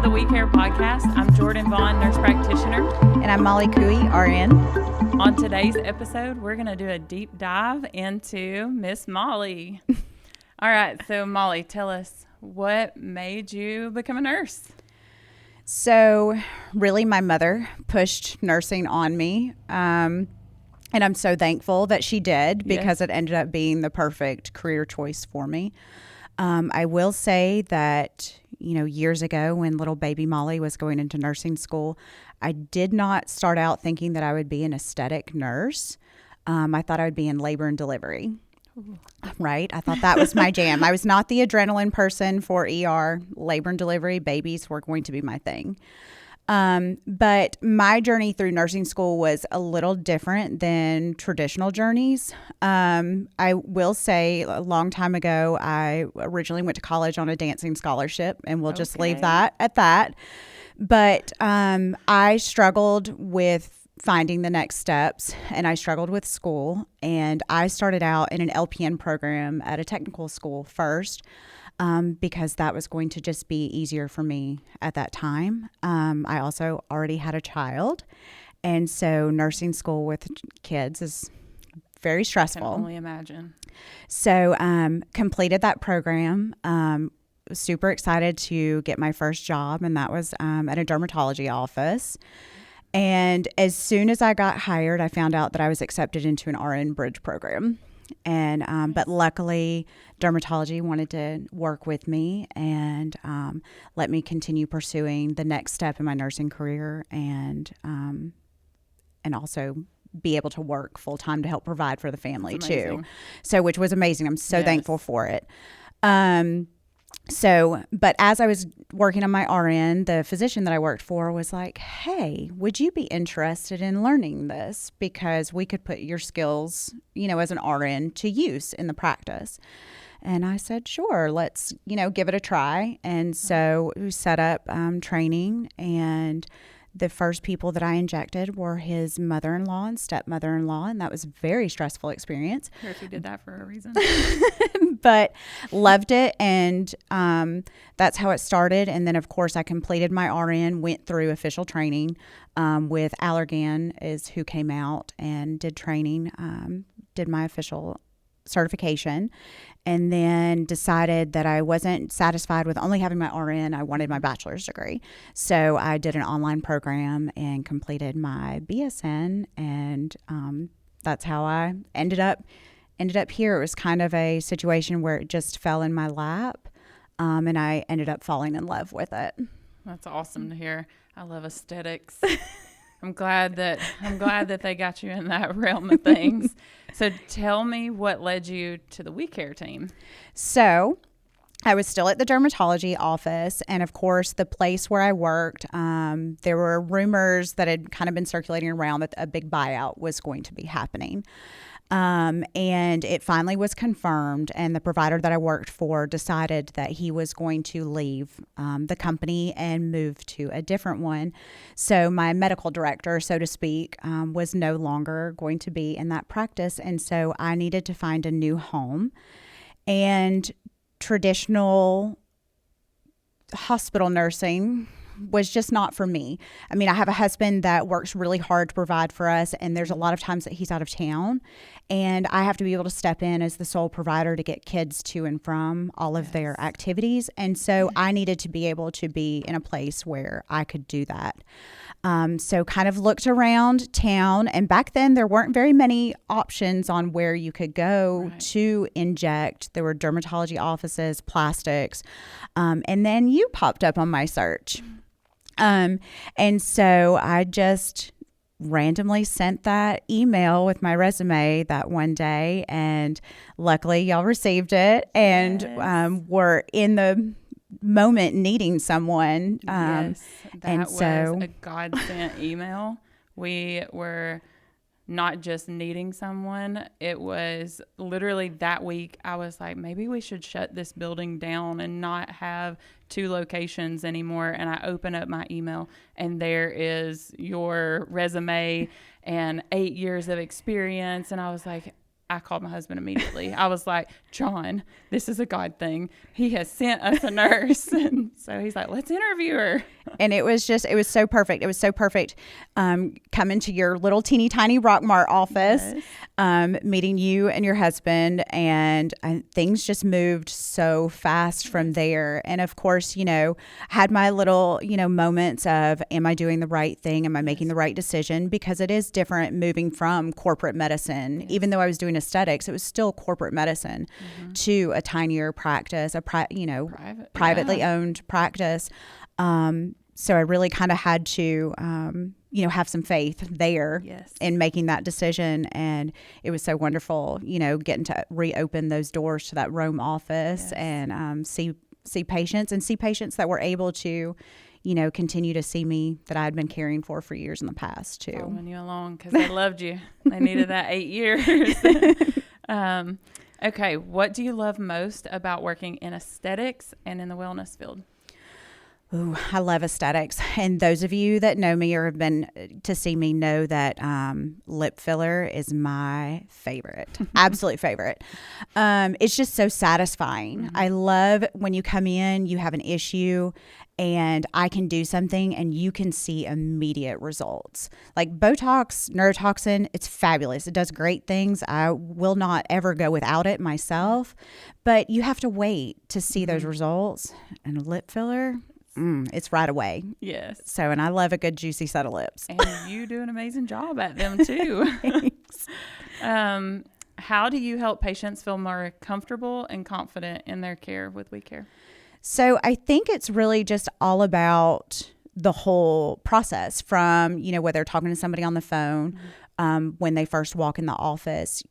the WeCare podcast. I'm Jordan Vaughn, nurse practitioner. And I'm Molly Cooey, RN. On today's episode, we're going to do a deep dive into Miss Molly. All right, so Molly, tell us, what made you become a nurse? So really my mother pushed nursing on me. And I'm so thankful that she did because it ended up being the perfect career choice for me. I will say that, years ago when little baby Molly was going into nursing school, I did not start out thinking that I would be an aesthetic nurse. I thought I would be in labor and delivery. Ooh. Right? I thought that was my jam. I was not the adrenaline person for ER. Labor and delivery, babies were going to be my thing. But my journey through nursing school was a little different than traditional journeys. I will say a long time ago, I originally went to college on a dancing scholarship, and we'll just leave that at that. But I struggled with finding the next steps, and I struggled with school, and I started out in an LPN program at a technical school first. Because that was going to just be easier for me at that time. I also already had a child. And so nursing school with kids is very stressful. I can only imagine. So completed that program. Super excited to get my first job, and that was at a dermatology office. And as soon as I got hired, I found out that I was accepted into an RN bridge program. And but luckily, dermatology wanted to work with me and let me continue pursuing the next step in my nursing career, and also be able to work full time to help provide for the family too. So, which was amazing. I'm so thankful for it. But as I was working on my RN, the physician that I worked for was like, hey, would you be interested in learning this? Because we could put your skills, as an RN to use in the practice. And I said, sure, let's, give it a try. And so we set up training, and the first people that I injected were his mother-in-law and stepmother-in-law, and that was a very stressful experience. Sure, if you did that for a reason. But loved it, and that's how it started. And then, of course, I completed my RN, went through official training with Allergan is who came out and did training, did my official certification, and then decided that I wasn't satisfied with only having my RN. I wanted my bachelor's degree. So I did an online program and completed my BSN, and that's how I ended up here. It was kind of a situation where it just fell in my lap, and I ended up falling in love with it. That's awesome to hear. I love aesthetics. I'm glad that they got you in that realm of things. So tell me what led you to the WeCare team. So I was still at the dermatology office, and of course the place where I worked, there were rumors that had kind of been circulating around that a big buyout was going to be happening. And it finally was confirmed, and the provider that I worked for decided that he was going to leave the company and move to a different one. So my medical director, so to speak, was no longer going to be in that practice, and so I needed to find a new home. And traditional hospital nursing was just not for me. I mean, I have a husband that works really hard to provide for us, and there's a lot of times that he's out of town, and I have to be able to step in as the sole provider to get kids to and from all of their activities. And so I needed to be able to be in a place where I could do that. So kind of looked around town, and back then there weren't very many options on where you could go to inject. There were dermatology offices, plastics, and then you popped up on my search. And so I just randomly sent that email with my resume that one day, and luckily y'all received it and were in the moment needing someone. That and was a God-sent email. We were not just needing someone. It was literally that week I was like, maybe we should shut this building down and not have 2 locations anymore. And I open up my email, and there is your resume and 8 years of experience. And I was like, I called my husband immediately. I was like, John, this is a God thing. He has sent us a nurse. And so he's like, let's interview her. And it was so perfect. It was so perfect. Coming to your little teeny tiny Rockmart office, Yes. meeting you and your husband, and things just moved so fast from there. And of course, had my little, moments of, am I doing the right thing? Am I making the right decision? Because it is different moving from corporate medicine. Yes. Even though I was doing aesthetics, it was still corporate medicine to a tinier practice, privately owned practice. So I really kind of had to, have some faith there in making that decision. And it was so wonderful, getting to reopen those doors to that Rome office and see patients that were able to, continue to see me that I had been caring for years in the past too. Following you along because they loved you. They needed that 8 years. Okay. What do you love most about working in aesthetics and in the wellness field? Ooh, I love aesthetics. And those of you that know me or have been to see me know that lip filler is my favorite, absolute favorite. It's just so satisfying. I love when you come in, you have an issue and I can do something and you can see immediate results. Like Botox, neurotoxin, it's fabulous. It does great things. I will not ever go without it myself, but you have to wait to see those results. And a lip filler, it's right away. Yes. So, and I love a good juicy set of lips. And you do an amazing job at them too. Thanks. How do you help patients feel more comfortable and confident in their care with WeCare? So I think it's really just all about the whole process from, whether they're talking to somebody on the phone, when they first walk in the office,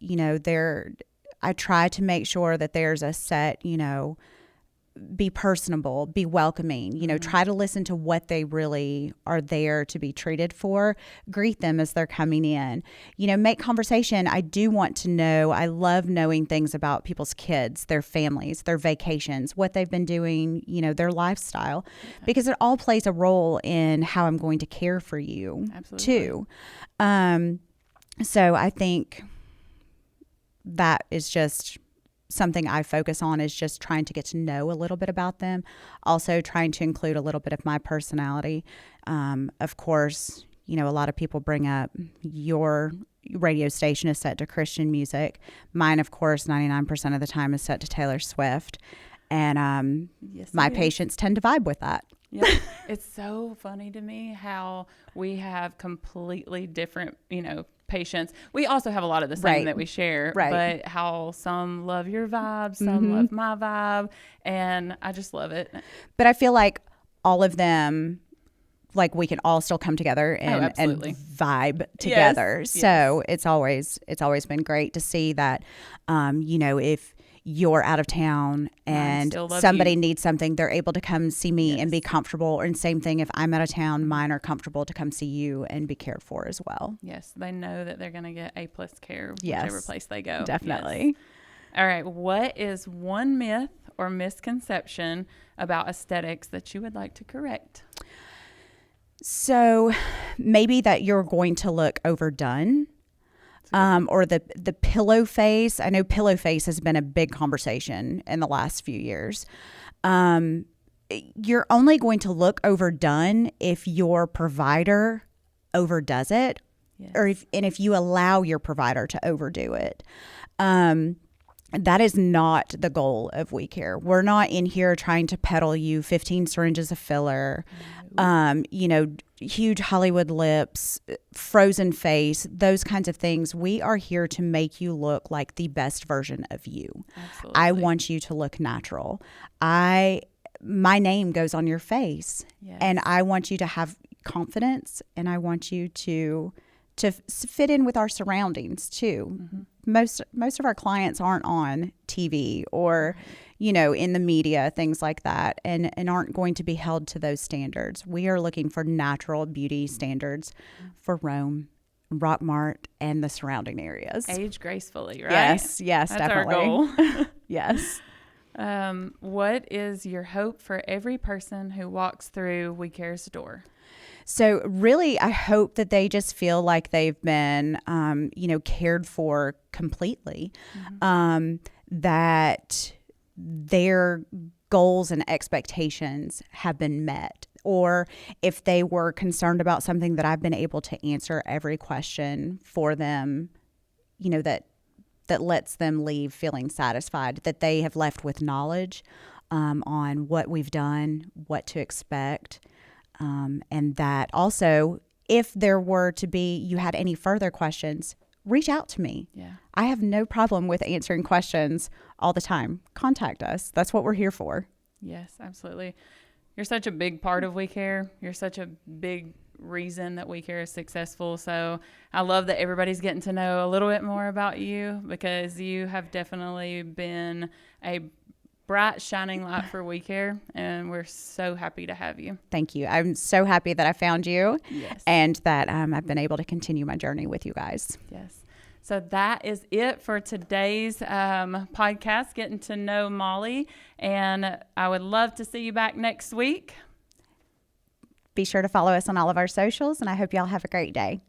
I try to make sure that there's a set, be personable, be welcoming, try to listen to what they really are there to be treated for, greet them as they're coming in, make conversation. I do want to know, I love knowing things about people's kids, their families, their vacations, what they've been doing, their lifestyle, because it all plays a role in how I'm going to care for you too. So I think that is just something I focus on, is just trying to get to know a little bit about them. Also trying to include a little bit of my personality. Of course, a lot of people bring up your radio station is set to Christian music. Mine, of course, 99% of the time is set to Taylor Swift. And my patients tend to vibe with that. Yeah. It's so funny to me how we have completely different, patients. We also have a lot of the same that we share, but how some love your vibe, some love my vibe, and I just love it. But I feel like all of them, like we can all still come together and vibe together. Yes. So it's always been great to see that, if you're out of town and somebody needs something, they're able to come see me and be comfortable. And same thing, if I'm out of town, mine are comfortable to come see you and be cared for as well. Yes, they know that they're going to get A+ care whichever place they go. Definitely. Yes. All right, what is one myth or misconception about aesthetics that you would like to correct? So maybe that you're going to look overdone. Or the pillow face. I know pillow face has been a big conversation in the last few years. You're only going to look overdone if your provider overdoes it, or if you allow your provider to overdo it. That is not the goal of WeCare. We're not in here trying to peddle you 15 syringes of filler, huge Hollywood lips, frozen face, those kinds of things. We are here to make you look like the best version of you. Absolutely. I want you to look natural. My name goes on your face, and I want you to have confidence, and I want you to fit in with our surroundings too. Most of our clients aren't on TV or, in the media, things like that, and aren't going to be held to those standards. We are looking for natural beauty standards for Rome, Rockmart, and the surrounding areas. Age gracefully, right? Yes, That's definitely. our goal. Yes. What is your hope for every person who walks through WeCare's door? So really, I hope that they just feel like they've been, cared for completely, that their goals and expectations have been met. Or if they were concerned about something, that I've been able to answer every question for them, that lets them leave feeling satisfied, that they have left with knowledge on what we've done, what to expect. And that also, if there were to be, you had any further questions, reach out to me. Yeah. I have no problem with answering questions all the time. Contact us. That's what we're here for. Yes, absolutely. You're such a big part of WeCare. You're such a big reason that WeCare is successful. So I love that everybody's getting to know a little bit more about you, because you have definitely been a bright shining light for WeCare, and we're so happy to have you. Thank you. I'm so happy that I found you. Yes. And that I've been able to continue my journey with you guys. Yes. So that is it for today's podcast, Getting to Know Molly. And I would love to see you back next week. Be sure to follow us on all of our socials, and I hope y'all have a great day.